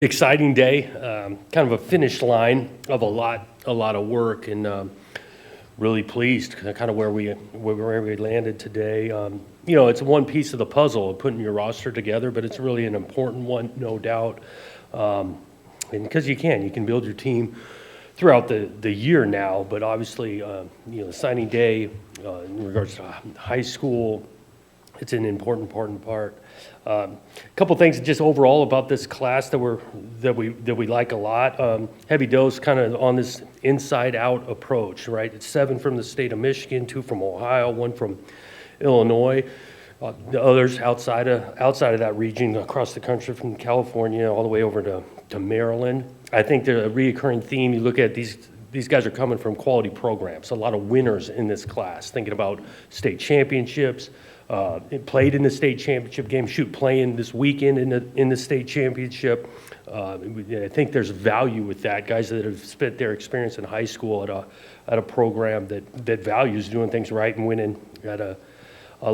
exciting day, kind of a finish line of a lot of work, and really pleased kind of where we landed today. It's one piece of the puzzle of putting your roster together, but it's really an important one, no doubt. And because you can build your team throughout the year now, but obviously, signing day in regards to high school, it's an important part. A couple things just overall about this class that we like a lot. Heavy dose kind of on this inside out approach, right? It's 7 from the state of Michigan, 2 from Ohio, 1 from Illinois. The others outside of that region across the country, from California all the way over to Maryland. I think the reoccurring theme, you look at these guys are coming from quality programs. A lot of winners in this class, thinking about state championships, played in the state championship game, playing this weekend in the state championship. I think there's value with that. Guys that have spent their experience in high school at a program that values doing things right and winning at a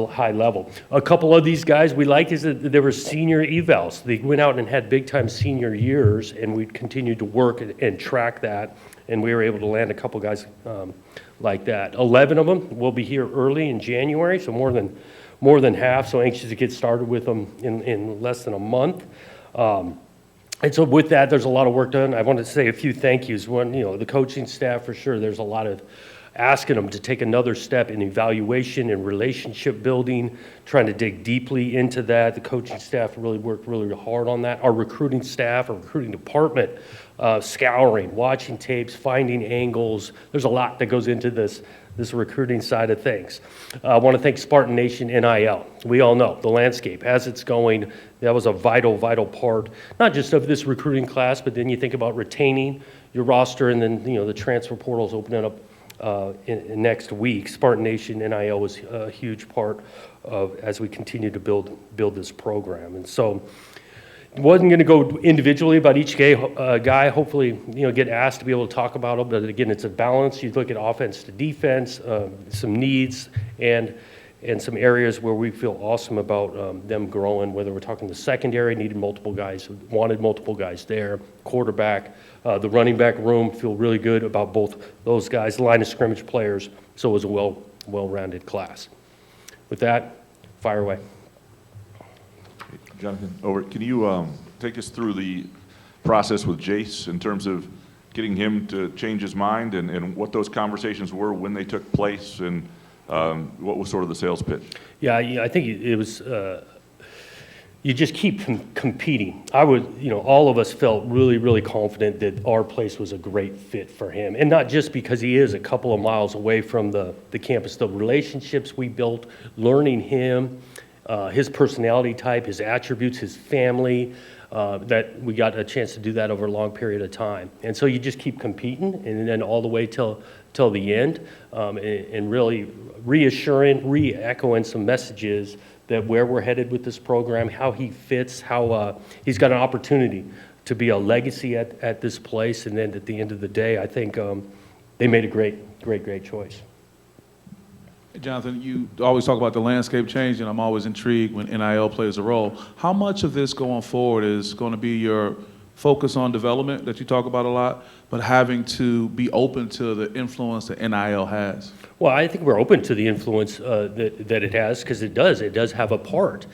high level. A couple of these guys we like is that there were senior evals. They went out and had big time senior years, and we continued to work and track that, and we were able to land a couple guys like that. 11 of them will be here early in January, so more than half. So anxious to get started with them in less than a month. And so with that, there's a lot of work done. I want to say a few thank yous. One, the coaching staff for sure. There's a lot of asking them to take another step in evaluation and relationship building, trying to dig deeply into that. The coaching staff really worked really hard on that. Our recruiting staff, our recruiting department, scouring, watching tapes, finding angles. There's a lot that goes into this recruiting side of things. I want to thank Spartan Nation NIL. We all know the landscape as it's going. That was a vital part, not just of this recruiting class, but then you think about retaining your roster, and then the transfer portals opening up in next week. Spartan Nation NIL was a huge part of as we continue to build this program. And so wasn't going to go individually about each guy. Hopefully, get asked to be able to talk about them. But again, it's a balance. You look at offense to defense, some needs, and some areas where we feel awesome about them growing. Whether we're talking the secondary, needed multiple guys, wanted multiple guys there. Quarterback, the running back room, feel really good about both those guys. Line of scrimmage players. So it was a well-rounded class. With that, fire away. Jonathan, can you take us through the process with Jace in terms of getting him to change his mind and what those conversations were when they took place, and what was sort of the sales pitch? Yeah, I think it was, you just keep competing. All of us felt really confident that our place was a great fit for him. And not just because he is a couple of miles away from the campus, the relationships we built, learning him, his personality type, his attributes, his family, that we got a chance to do that over a long period of time. And so you just keep competing, and then all the way till the end, and really reassuring, re-echoing some messages that where we're headed with this program, how he fits, how he's got an opportunity to be a legacy at this place. And then at the end of the day, I think they made a great choice. Jonathan, you always talk about the landscape change, and I'm always intrigued when NIL plays a role. How much of this going forward is going to be your focus on development that you talk about a lot, but having to be open to the influence that NIL has? Well, I think we're open to the influence that it has, because it does have a part.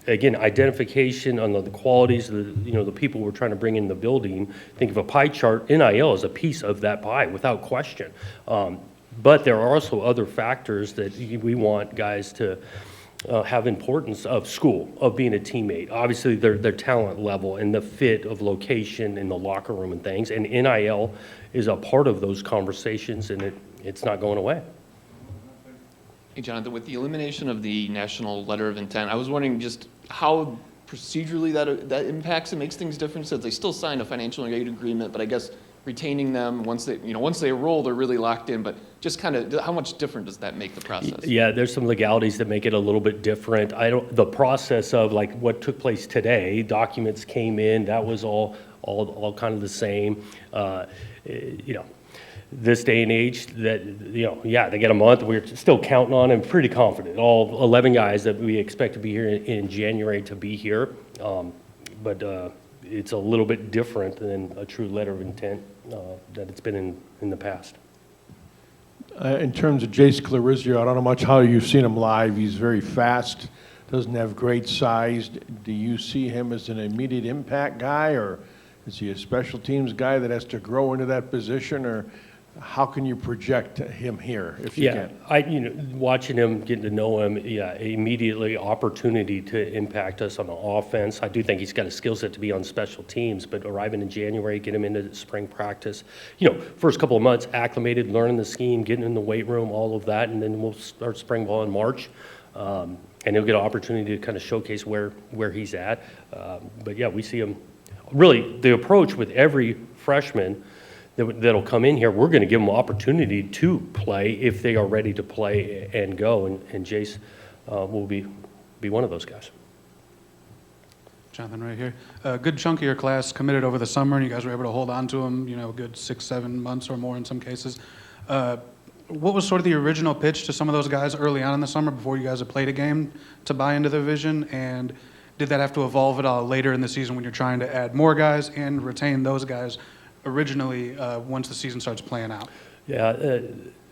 Again, identification on the qualities, the people we're trying to bring in the building. Think of a pie chart. NIL is a piece of that pie, without question. But there are also other factors that we want guys to have importance of school, of being a teammate. Obviously, their talent level and the fit of location in the locker room and things. And NIL is a part of those conversations, and it's not going away. Hey, Jonathan, with the elimination of the national letter of intent, I was wondering just how procedurally that impacts and makes things different, since they still sign a financial aid agreement, but I guess retaining them once they enroll, they're really locked in. But just kind of how much different does that make the process? Yeah, there's some legalities that make it a little bit different. The process of like what took place today, documents came in, that was all kind of the same. This day and age, that they get a month. We're still counting on and pretty confident. All 11 guys that we expect to be here in January to be here, but it's a little bit different than a true letter of intent that it's been in the past. In terms of Jace Clarizio, I don't know much how you've seen him live. He's very fast, doesn't have great size. Do you see him as an immediate impact guy, or is he a special teams guy that has to grow into that position, or how can you project him here if you Yeah, can? Watching him, getting to know him, yeah, immediately opportunity to impact us on the offense. I do think he's got a skill set to be on special teams, but arriving in January, get him into spring practice, first couple of months acclimated, learning the scheme, getting in the weight room, all of that, and then we'll start spring ball in March. And he'll get an opportunity to kind of showcase where he's at. But yeah, we see him, really, the approach with every freshman that'll come in here, we're going to give them opportunity to play if they are ready to play and go, and Jace will be one of those guys. Jonathan, right here. A good chunk of your class committed over the summer, and you guys were able to hold on to them, a good 6-7 months or more in some cases. What was sort of the original pitch to some of those guys early on in the summer before you guys had played a game to buy into the vision? And did that have to evolve at all later in the season when you're trying to add more guys and retain those guys originally once the season starts playing out? Yeah,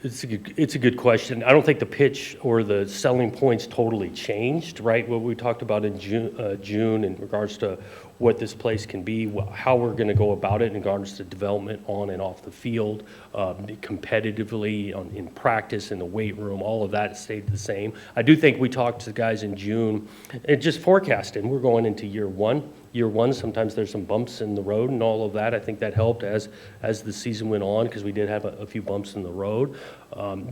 it's a good question. I don't think the pitch or the selling points totally changed, right? What we talked about in June in regards to what this place can be, how we're going to go about it in regards to development on and off the field, competitively in practice, in the weight room, all of that stayed the same. I do think we talked to the guys in June and just forecasting. We're going into year one. Sometimes there's some bumps in the road and all of that. I think that helped as the season went on because we did have a few bumps in the road.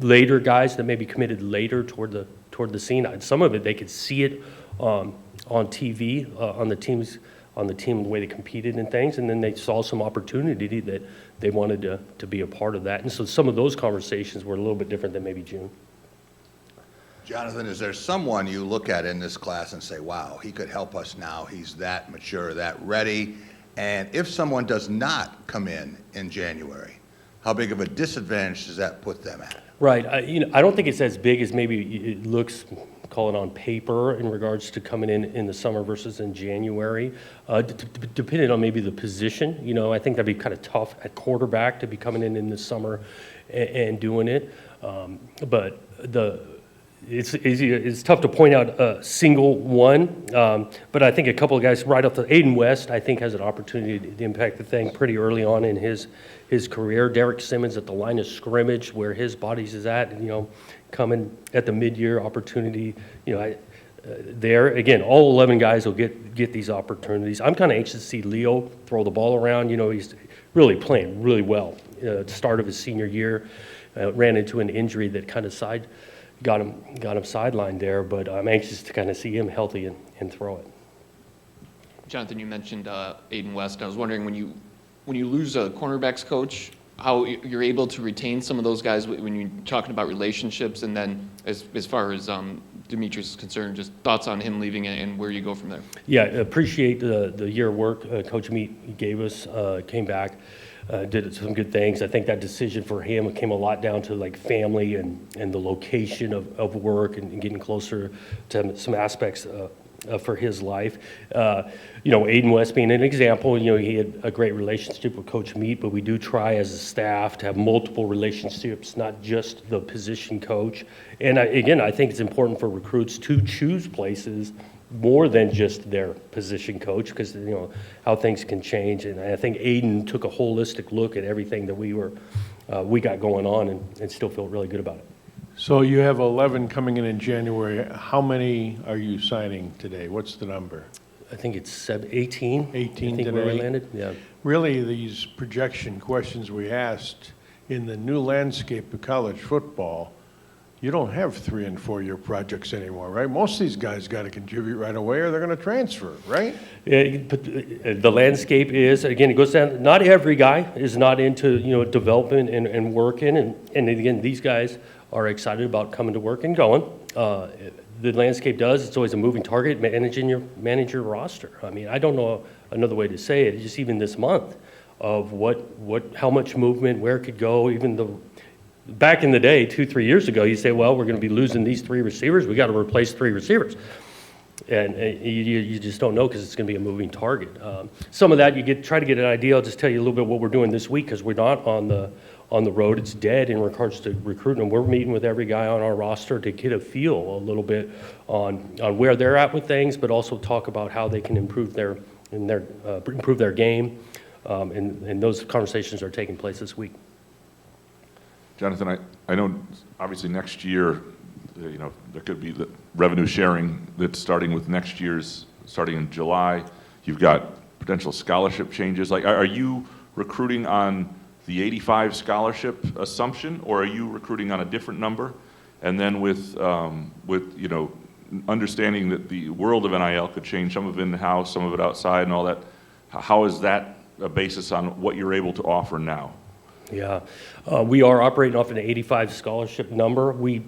Later guys that maybe committed later toward the scene, some of it they could see it on TV, on the team, the way they competed and things, and then they saw some opportunity that they wanted to be a part of that. And so some of those conversations were a little bit different than maybe June. Jonathan, is there someone you look at in this class and say, wow, he could help us now, he's that mature, that ready? And if someone does not come in January, how big of a disadvantage does that put them at? Right. I don't think it's as big as maybe it looks, call it on paper, in regards to coming in the summer versus in January. Depending on maybe the position, I think that'd be kind of tough at quarterback to be coming in the summer and doing it. But it's tough to point out a single one, but I think a couple of guys right off the Aiden West, I think, has an opportunity to impact the thing pretty early on in his career. Derek Simmons at the line of scrimmage where his bodies is at, coming at the mid-year opportunity, there. Again, all 11 guys will get these opportunities. I'm kind of anxious to see Leo throw the ball around. He's really playing really well. At the start of his senior year, ran into an injury that kind of got him sidelined there, but I'm anxious to kind of see him healthy and throw it. Jonathan, you mentioned Aiden West. I was wondering when you lose a cornerbacks coach, how you're able to retain some of those guys when you're talking about relationships, and then as far as Demetrius is concerned, just thoughts on him leaving and where you go from there. Yeah, appreciate the year of work Coach Meat gave us. Came back. Did some good things. I think that decision for him came a lot down to like family and the location of work and getting closer to some aspects for his life. Aiden West being an example, he had a great relationship with Coach Meat, but we do try as a staff to have multiple relationships, not just the position coach. And I think it's important for recruits to choose places more than just their position coach, because how things can change. And I think Aiden took a holistic look at everything that we got going on and still feel really good about it. So you have 11 coming in January. How many are you signing today? What's the number? I think it's 18. 18 I think today? where we landed. Yeah. Really, these projection questions we asked, in the new landscape of college football, you don't have 3- and 4-year projects anymore, right? Most of these guys got to contribute right away or they're going to transfer, right? Yeah, but the landscape is, again, it goes down, not every guy is not into, development and working. And again, these guys are excited about coming to work and going. The landscape does, it's always a moving target, managing your roster. I mean, I don't know another way to say it, just even this month of how much movement, where it could go, even back in the day, 2-3 years ago, you say, well, we're going to be losing these 3 receivers. We got to replace 3 receivers. And you just don't know because it's going to be a moving target. Some of that try to get an idea. I'll just tell you a little bit what we're doing this week because we're not on the road. It's dead in regards to recruiting. And we're meeting with every guy on our roster to get a feel a little bit on where they're at with things, but also talk about how they can improve their game. And those conversations are taking place this week. Jonathan, I know obviously next year, there could be the revenue sharing that's starting with next year's, starting in July. You've got potential scholarship changes. Like, are you recruiting on the 85 scholarship assumption, or are you recruiting on a different number? And then with understanding that the world of NIL could change, some of it in-house, some of it outside and all that, how is that a basis on what you're able to offer now? Yeah, we are operating off an 85 scholarship number. We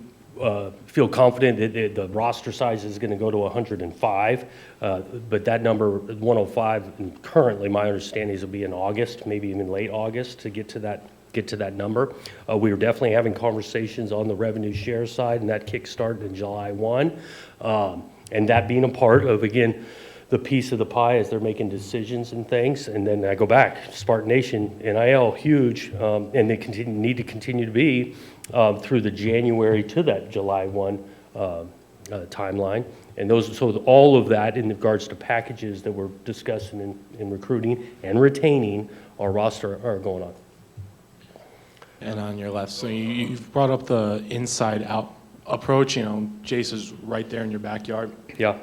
feel confident that the roster size is going to go to 105, but that number, 105, and currently my understanding is it'll be in August, maybe even late August, to get to that number. We are definitely having conversations on the revenue share side, and that kickstarted in July 1, and that being a part of, again, the piece of the pie as they're making decisions and things. And then I go back, Spartan Nation, NIL, huge, and they need to continue to be through the January to that July 1 timeline. And so all of that in regards to packages that we're discussing in recruiting and retaining our roster are going on. And on your left, so you've brought up the inside-out approach. Jace is right there in your backyard. Yeah.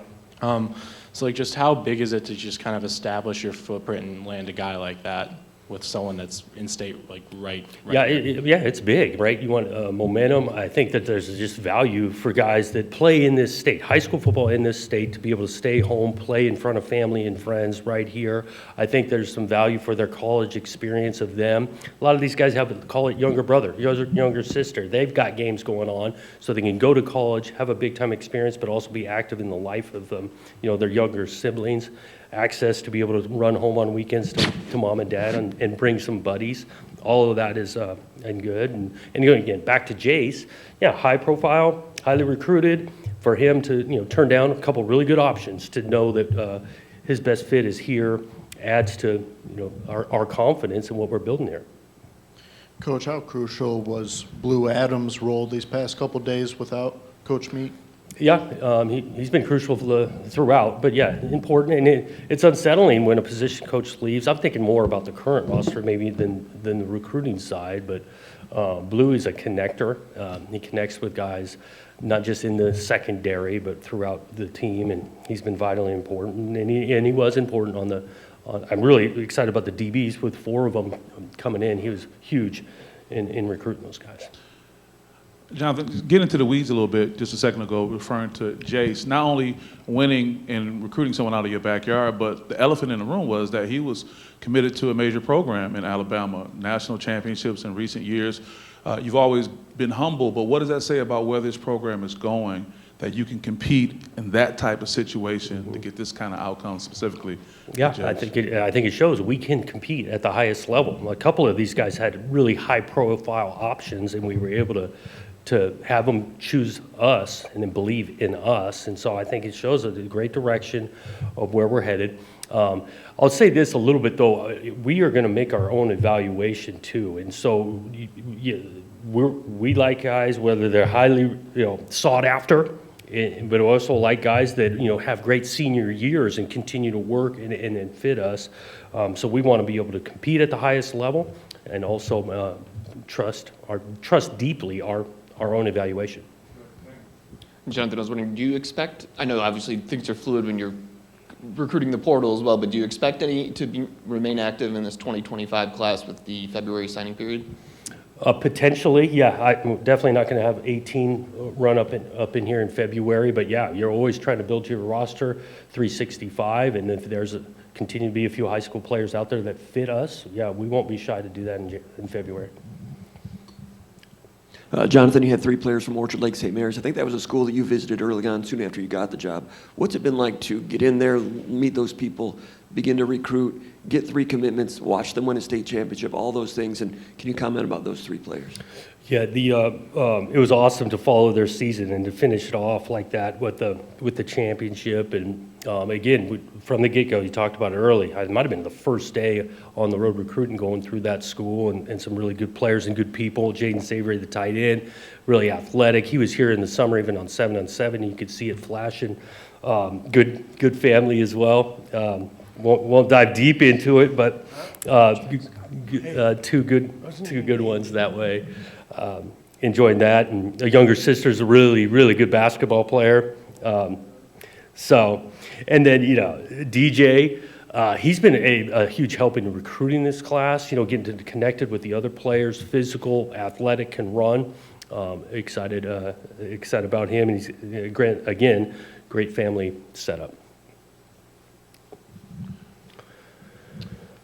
So like, just how big is it to just kind of establish your footprint and land a guy like that with someone that's in state, like right Yeah, there? it's big, right? You want momentum. I think that there's just value for guys that play in this state, high school football in this state, to be able to stay home, play in front of family and friends right here. I think there's some value for their college experience of them. A lot of these guys have, call it younger brother, younger sister. They've got games going on, so they can go to college, have a big-time experience, but also be active in the life of their younger siblings. Access to be able to run home on weekends to mom and dad and bring some buddies. All of that is and good. And again, back to Jace, yeah, high profile, highly recruited. For him to turn down a couple really good options, to know that his best fit is here, adds to our confidence in what we're building here. Coach, how crucial was Blue Adams' role these past couple days without Coach Meek? Yeah, he's been crucial throughout, but yeah, important. And it's unsettling when a position coach leaves. I'm thinking more about the current roster maybe than the recruiting side, but Blue is a connector. He connects with guys not just in the secondary, but throughout the team, and he's been vitally important. And he was important I'm really excited about the DBs with 4 of them coming in. He was huge in recruiting those guys. Jonathan, get into the weeds a little bit just a second ago, referring to Jace, not only winning and recruiting someone out of your backyard, but the elephant in the room was that he was committed to a major program in Alabama, national championships in recent years. You've always been humble, but what does that say about where this program is going, that you can compete in that type of situation to get this kind of outcome specifically? Yeah, I think it shows we can compete at the highest level. A couple of these guys had really high-profile options, and we were able to have them choose us and then believe in us. And so I think it shows a great direction of where we're headed. I'll say this a little bit, though. We are going to make our own evaluation, too. And so we like guys, whether they're highly sought after, but also like guys that have great senior years and continue to work and fit us. So we want to be able to compete at the highest level and also trust deeply our own evaluation. Jonathan, I was wondering, do you expect, I know obviously things are fluid when you're recruiting the portal as well, but do you expect any to remain active in this 2025 class with the February signing period? Potentially, yeah. I'm definitely not going to have 18 run up in here in February, but yeah, you're always trying to build your roster 365, and if there's continue to be a few high school players out there that fit us, yeah, we won't be shy to do that in February. Jonathan, you had 3 players from Orchard Lake St. Mary's. I think that was a school that you visited early on, soon after you got the job. What's it been like to get in there, meet those people, begin to recruit, get 3 commitments, watch them win a state championship, all those things? And can you comment about those 3 players? Yeah, it was awesome to follow their season and to finish it off like that with the championship. And again, from the get-go, you talked about it early. It might have been the first day on the road recruiting going through that school, and some really good players and good people. Jaden Savory, the tight end, really athletic. He was here in the summer, even on 7-on-7. You could see it flashing. Good family as well. Won't dive deep into it, but two good ones that way. Enjoying that, and a younger sister's a really good basketball player. And then DJ, he's been a huge help in recruiting this class. Getting connected with the other players, physical, athletic, can run. Excited about him, and he's great family setup.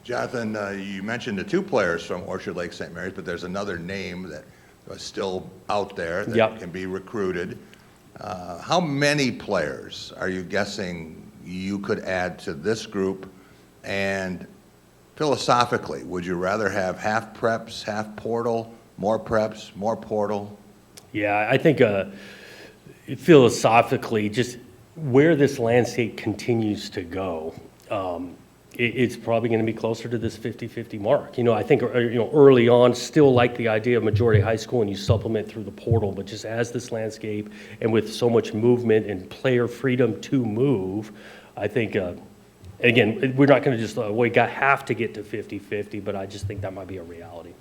Jonathan, you mentioned the two players from Orchard Lake St. Mary's, but there's another name that is still out there that Yep. can be recruited. How many players are you guessing you could add to this group? And philosophically, would you rather have half preps, half portal, more preps, more portal? Yeah, I think philosophically, just where this landscape continues to go, it's probably going to be closer to this 50-50 mark. I think early on, still like the idea of majority high school and you supplement through the portal, but just as this landscape and with so much movement and player freedom to move, I think, again, we're not going to just, we have to get to 50-50, but I just think that might be a reality.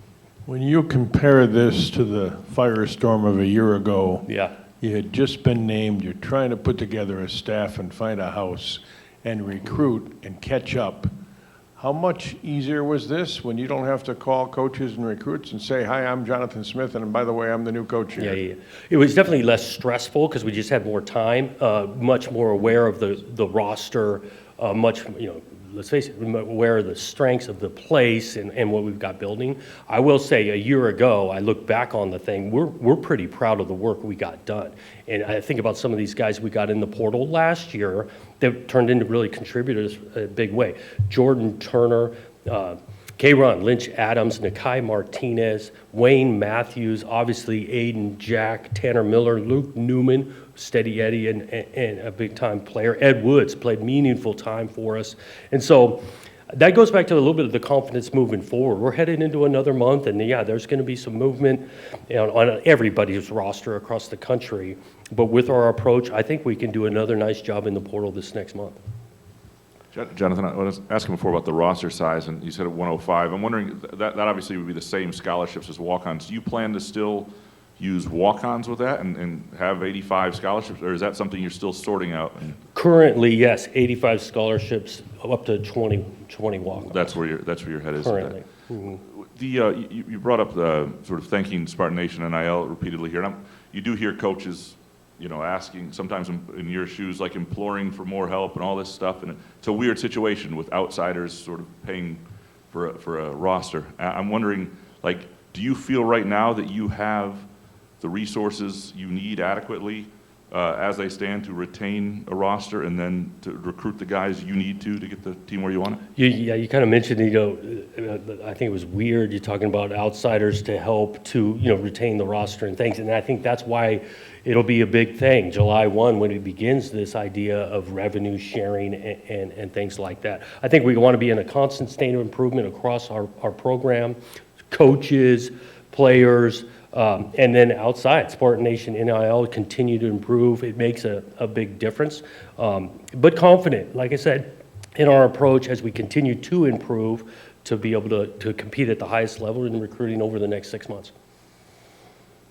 When you compare this to the firestorm of a year ago, Yeah. you had just been named, you're trying to put together a staff and find a house and recruit and catch up. How much easier was this when you don't have to call coaches and recruits and say, hi, I'm Jonathan Smith, and by the way, I'm the new coach here? Yeah. It was definitely less stressful because we just had more time, much more aware of the roster, let's face it, aware of the strengths of the place and what we've got building. I will say a year ago, I look back on the thing, we're pretty proud of the work we got done. And I think about some of these guys we got in the portal last year that turned into really contributors in a big way. Jordan Turner, K-Ron, Lynch Adams, Nakai Martinez, Wayne Matthews, obviously Aiden Jack, Tanner Miller, Luke Newman, Steady Eddie, and a big-time player. Ed Woods played meaningful time for us. And so that goes back to a little bit of the confidence moving forward. We're headed into another month, and yeah, there's going to be some movement on everybody's roster across the country. But with our approach, I think we can do another nice job in the portal this next month. Jonathan, I was asking before about the roster size, and you said at 105. I'm wondering, that obviously would be the same scholarships as walk-ons. Do you plan to still use walk-ons with that and have 85 scholarships, or is that something you're still sorting out? Currently, yes, 85 scholarships, up to 20 walk-ons. That's where your head is. Currently. You brought up the sort of thanking Spartan Nation NIL repeatedly here, and you do hear coaches, asking, sometimes in your shoes, like imploring for more help and all this stuff, and it's a weird situation with outsiders sort of paying for a roster. I'm wondering, do you feel right now that you have the resources you need adequately as they stand to retain a roster and then to recruit the guys you need to get the team where you want it? You kind of mentioned, I think it was weird, you're talking about outsiders to help to, retain the roster and things. And I think that's why it'll be a big thing, July 1, when it begins this idea of revenue sharing and things like that. I think we want to be in a constant state of improvement across our program, coaches, players, and then outside, Spartan Nation NIL continue to improve. It makes a big difference. But confident, like I said, in our approach as we continue to improve to be able to compete at the highest level in recruiting over the next 6 months.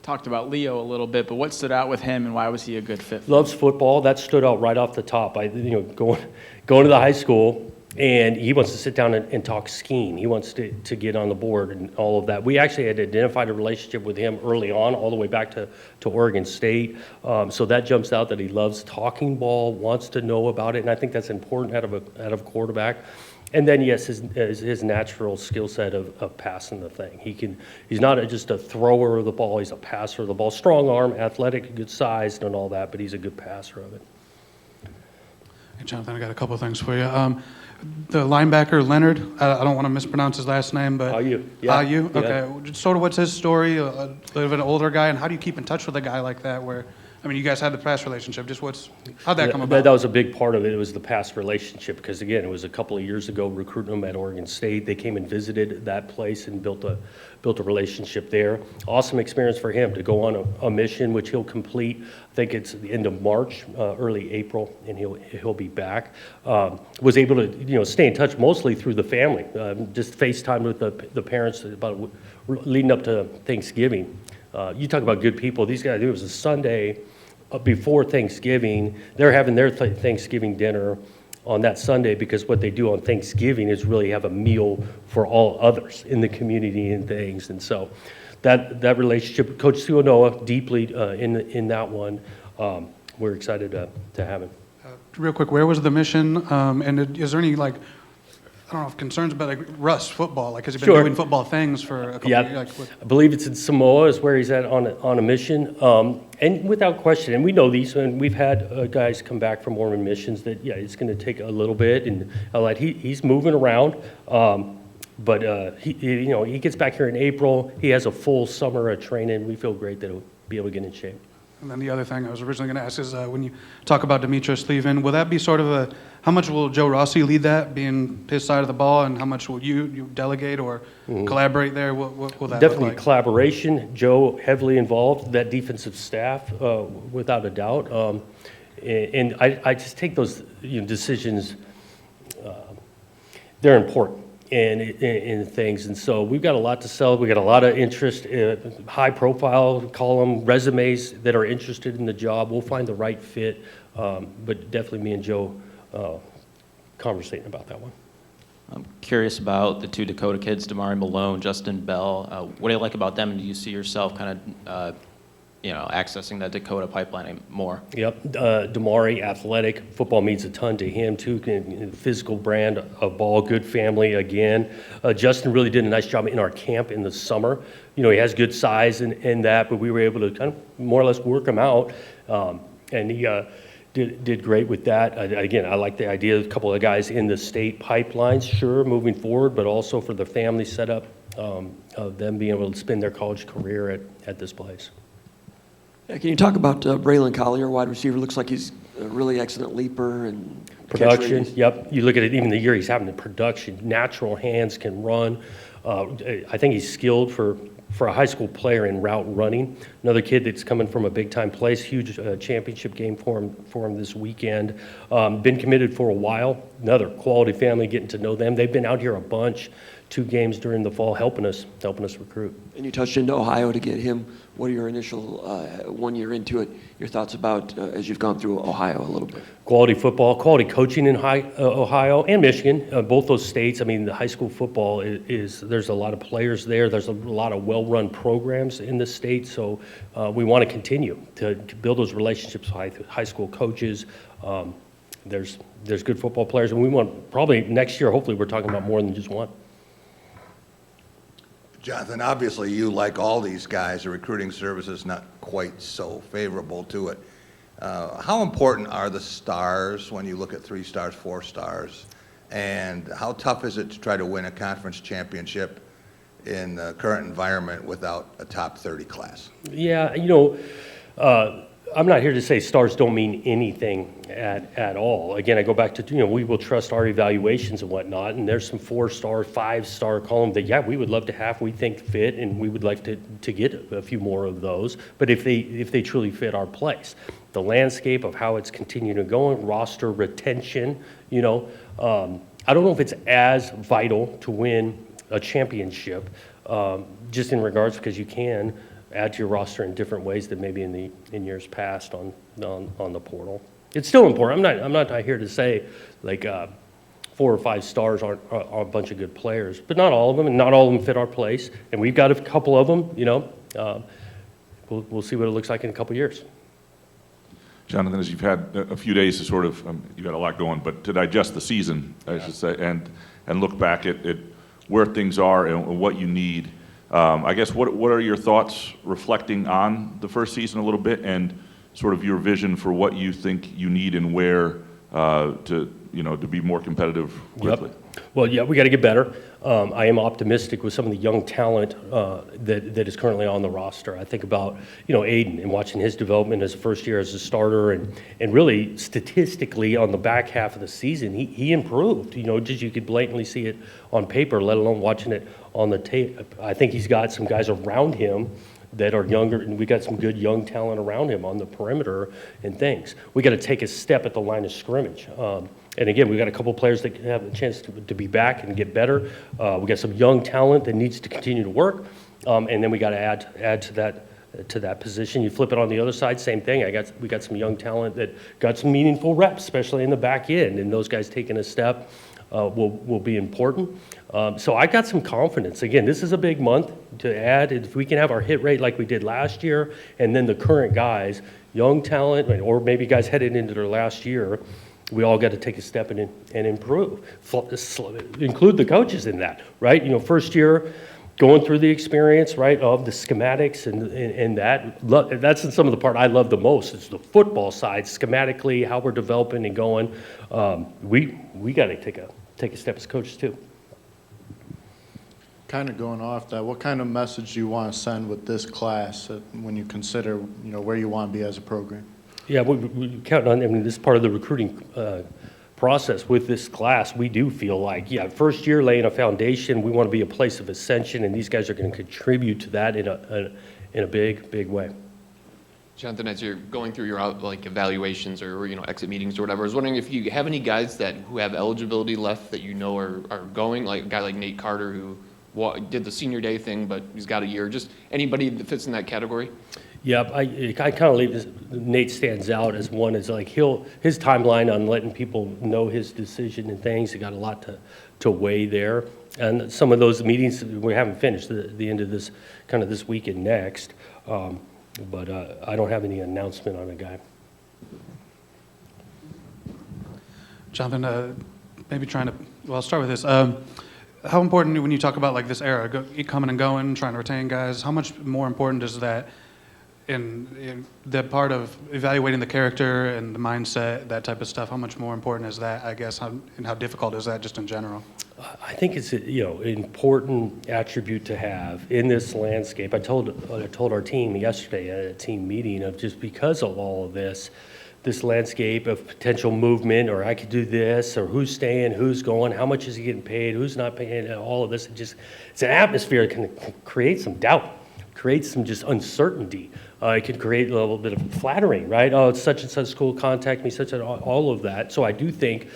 Talked about Leo a little bit, but what stood out with him and why was he a good fit? Loves football. That stood out right off the top. Going to the high school, and he wants to sit down and talk skiing. He wants to get on the board and all of that. We actually had identified a relationship with him early on, all the way back to Oregon State. So that jumps out that he loves talking ball, wants to know about it, and I think that's important out of a quarterback. And then, yes, his natural skill set of passing the thing. He's not just a thrower of the ball, he's a passer of the ball. Strong arm, athletic, good sized and all that, but he's a good passer of it. Hey, Jonathan, I got a couple of things for you. The linebacker, Leonard, I don't want to mispronounce his last name, but... Ayu, yeah, Ayu, yeah. okay. Just sort of what's his story, a bit of an older guy, and how do you keep in touch with a guy like that where, I mean, you guys had the past relationship, just how'd that come about? That was a big part of it. It was the past relationship because, again, it was a couple of years ago recruiting them at Oregon State. They came and visited that place and built a relationship there. Awesome experience for him to go on a mission, which he'll complete. I think it's the end of March, early April, and he'll be back. Was able to stay in touch mostly through the family. Just FaceTime with the parents about leading up to Thanksgiving. You talk about good people. These guys, it was a Sunday before Thanksgiving. They're having their Thanksgiving dinner on that Sunday because what they do on Thanksgiving is really have a meal for all others in the community and things. And so that relationship, Coach Suanoa, deeply in that one. We're excited to have him. Real quick, where was the mission? And is there any, like, I don't know if concerns about like Russ football, like has he been Sure. doing football things for a couple Yeah, of years? Like, I believe it's in Samoa is where he's at on a mission. And without question, and we know these, and we've had guys come back from Mormon missions that, yeah, it's going to take a little bit. And he's moving around. But he gets back here in April. He has a full summer of training. We feel great that he'll be able to get in shape. and then the other thing I was originally going to ask is when you talk about Demetrius leaving, will that be sort of how much will Joe Rossi lead that, being his side of the ball, and how much will you delegate or collaborate there? What will that Definitely look like? collaboration. Joe heavily involved, that defensive staff, without a doubt. And I just take those decisions, they're important in things. And so we've got a lot to sell. We've got a lot of interest, high profile column resumes that are interested in the job. We'll find the right fit. But definitely me and Joe conversating about that one. I'm curious about the two Dakota kids, Damari Malone, Justin Bell. What do you like about them, and do you see yourself kind of, accessing that Dakota pipeline more? Yep, Damari, athletic, football means a ton to him too, physical brand of ball, good family again. Justin really did a nice job in our camp in the summer. He has good size and that, but we were able to kind of more or less work him out, and he did great with that. Again, I like the idea of a couple of guys in the state pipelines, sure, moving forward, but also for the family setup of them being able to spend their college career at this place. Can you talk about Braylon Collier, wide receiver? Looks like he's a really excellent leaper and catch Production, radius. yep. You look at it, even the year he's having the production, natural hands, can run. I think he's skilled for a high school player in route running. Another kid that's coming from a big-time place, huge championship game for him this weekend. Been committed for a while. Another quality family, getting to know them. They've been out here a bunch, 2 games during the fall, helping us recruit. And you touched into Ohio to get him. What are your initial 1 year into it, your thoughts about as you've gone through Ohio a little bit? Quality football, quality coaching in Ohio and Michigan, both those states. I mean, the high school football there's a lot of players there. There's a lot of well-run programs in the state. So we want to continue to build those relationships with high school coaches. There's good football players, and we want probably next year, hopefully we're talking about more than just one. Jonathan, obviously you, like all these guys, the recruiting service is not quite so favorable to it. How important are the stars when you look at 3 stars, 4 stars? And how tough is it to try to win a conference championship in the current environment without a top 30 class? Yeah, I'm not here to say stars don't mean anything at all. Again, I go back to, we will trust our evaluations and whatnot, and there's some 4-star, 5-star column that, yeah, we would love to have, we think fit, and we would like to get a few more of those, but if they truly fit our place. The landscape of how it's continuing to go, roster retention, I don't know if it's as vital to win a championship, just in regards because you can add to your roster in different ways than maybe in years past on the portal. It's still important. I'm not here to say like 4 or 5 stars are a bunch of good players, but not all of them, and not all of them fit our place. And we've got a couple of them. We'll see what it looks like in a couple years. Jonathan, as you've had a few days to sort of, you've had a lot going, but to digest the season, I should say, and look back at where things are and what you need. I guess what are your thoughts reflecting on the first season a little bit, and sort of your vision for what you think you need and where to be more competitive quickly? Yep. Well, yeah, we got to get better. I am optimistic with some of the young talent that is currently on the roster. I think about, Aiden and watching his development as a first year as a starter, and really statistically on the back half of the season, he improved. Just you could blatantly see it on paper, let alone watching it on the tape. I think he's got some guys around him that are younger, and we got some good young talent around him on the perimeter and things. We got to take a step at the line of scrimmage. And again, we got a couple players that have a chance to be back and get better. We got some young talent that needs to continue to work, and then we got to add to that position. You flip it on the other side, same thing. We got some young talent that got some meaningful reps, especially in the back end, and those guys taking a step will be important. So I got some confidence. Again, this is a big month to add. If we can have our hit rate like we did last year, and then the current guys, young talent, or maybe guys headed into their last year, we all got to take a step and improve. Include the coaches in that, right? First year, going through the experience, right, of the schematics and that's some of the part I love the most. It's the football side, schematically, how we're developing and going. We got to take a step as coaches too. Kind of going off that, what kind of message do you want to send with this class when you consider, where you want to be as a program? Yeah, we count on, this is part of the recruiting process with this class. We do feel like, first year laying a foundation, we want to be a place of ascension, and these guys are going to contribute to that in a big way. Jonathan, as you're going through your evaluations or exit meetings or whatever, I was wondering if you have any guys who have eligibility left that are going, like a guy like Nate Carter who did the senior day thing, but he's got a year. Just anybody that fits in that category? Yep, I kind of leave this. Nate stands out as one. Is like his timeline on letting people know his decision and things. He got a lot to weigh there, and some of those meetings we haven't finished. The end of this week and next, but I don't have any announcement on a guy. Jonathan, maybe I'll start with this. How important, when you talk about this era, coming and going, trying to retain guys, how much more important is that in the part of evaluating the character and the mindset, that type of stuff? How much more important is that, I guess, and how difficult is that just in general? I think it's an important attribute to have in this landscape. I told our team yesterday at a team meeting of just because of all of this landscape of potential movement, or I could do this, or who's staying, who's going, how much is he getting paid, who's not paying, all of this. It's an atmosphere that can create some doubt, create some just uncertainty. It can create a little bit of flattering, right? Oh, it's such and such school, contact me, all of that. So I do think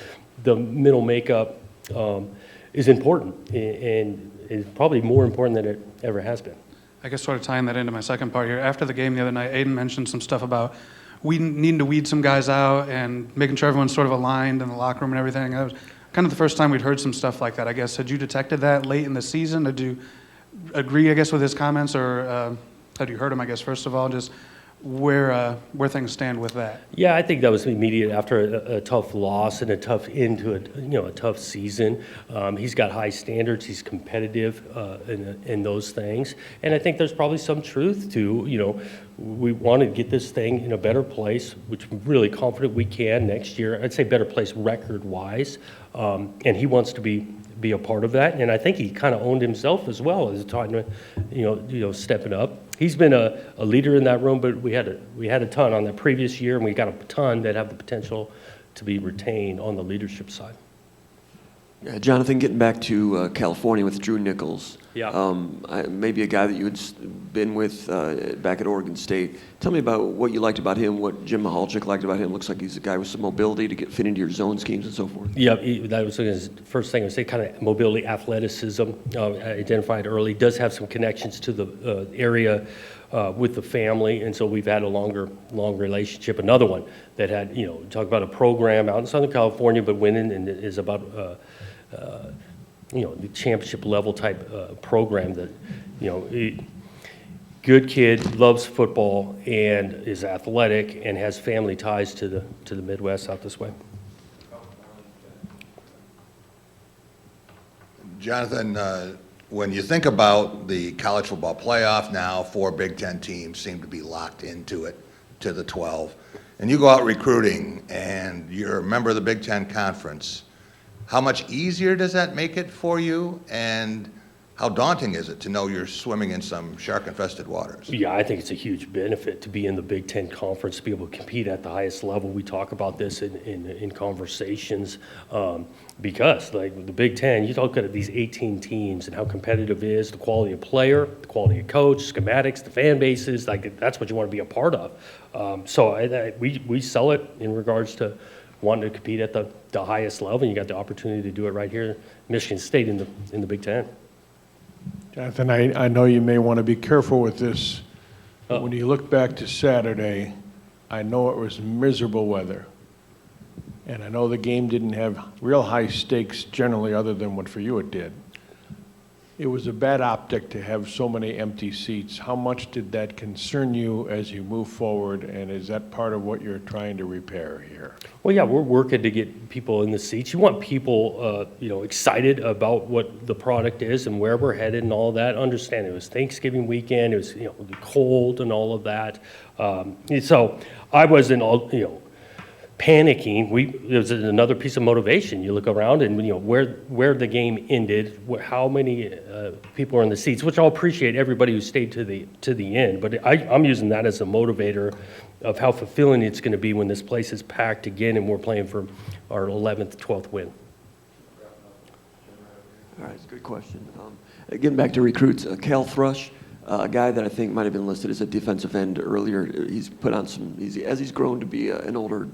the middle makeup is important, and is probably more important than it ever has been. I guess sort of tying that into my second part here. After the game the other night, Aiden mentioned some stuff about we needing to weed some guys out and making sure everyone's sort of aligned in the locker room and everything. That was kind of the first time we'd heard some stuff like that, I guess. Had you detected that late in the season? Did you agree, I guess, with his comments, or had you heard him, I guess, first of all, just where things stand with that? Yeah, I think that was immediate after a tough loss and a tough end to a tough season. He's got high standards. He's competitive in those things, and I think there's probably some truth to we want to get this thing in a better place, which I'm really confident we can next year. I'd say better place record-wise, and he wants to be a part of that, and I think he kind of owned himself as well as time to stepping up. He's been a leader in that room, but we had a ton on that previous year, and we got a ton that have the potential to be retained on the leadership side. Jonathan, getting back to California with Drew Nichols. Yeah. Maybe a guy that you had been with back at Oregon State. Tell me about what you liked about him, what Jim Mahalchik liked about him. Looks like he's a guy with some mobility to fit into your zone schemes and so forth. Yeah, that was his first thing I would say, kind of mobility, athleticism, identified early. Does have some connections to the area with the family, and so we've had a long relationship. Another one that had, talk about a program out in Southern California, but winning and is about the championship level type program that, good kid, loves football and is athletic and has family ties to the Midwest out this way. Jonathan, when you think about the college football playoff now, 4 Big Ten teams seem to be locked into it, to the 12. and you go out recruiting and you're a member of the Big Ten Conference, how much easier does that make it for you? And how daunting is it to know you're swimming in some shark-infested waters? Yeah, I think it's a huge benefit to be in the Big Ten Conference, to be able to compete at the highest level. We talk about this in conversations because, like, the Big Ten, you talk at these 18 teams and how competitive it is, the quality of player, the quality of coach, schematics, the fan bases, like, that's what you want to be a part of. We sell it in regards to wanting to compete at the highest level, and you got the opportunity to do it right here, Michigan State in the Big Ten. Jonathan, I know you may want to be careful with this, but when you look back to Saturday, I know it was miserable weather. And I know the game didn't have real high stakes generally, other than what for you it did. It was a bad optic to have so many empty seats. How much did that concern you as you move forward, and is that part of what you're trying to repair here? Well, yeah, we're working to get people in the seats. You want people, excited about what the product is and where we're headed and all of that. Understand it was Thanksgiving weekend. It was, cold and all of that. So I wasn't panicking. There was another piece of motivation. You look around and where the game ended, how many people are in the seats, which I'll appreciate everybody who stayed to the end. But I'm using that as a motivator of how fulfilling it's going to be when this place is packed again and we're playing for our 11th, 12th win. All right, it's a good question. Getting back to recruits, Cal Thrush, a guy that I think might have been listed as a defensive end earlier. He's put on as he's grown to be an older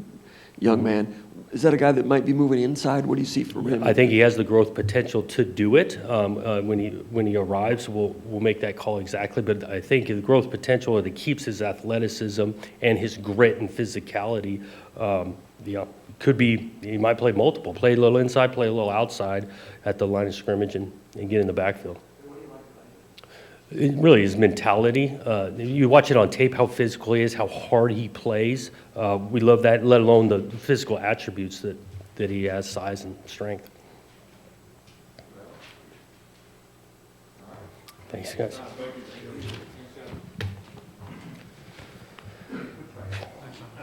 young man. Is that a guy that might be moving inside? What do you see from him? I think he has the growth potential to do it. When he arrives, we'll make that call exactly. But I think the growth potential that keeps his athleticism and his grit and physicality. Could be he might play multiple, play a little inside, play a little outside at the line of scrimmage, and get in the backfield. It really is mentality. You watch it on tape, how physical he is, how hard he plays. We love that, let alone the physical attributes that he has, size and strength. Thanks, guys.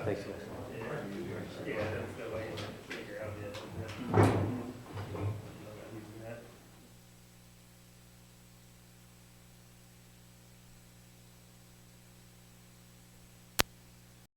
Thanks, guys.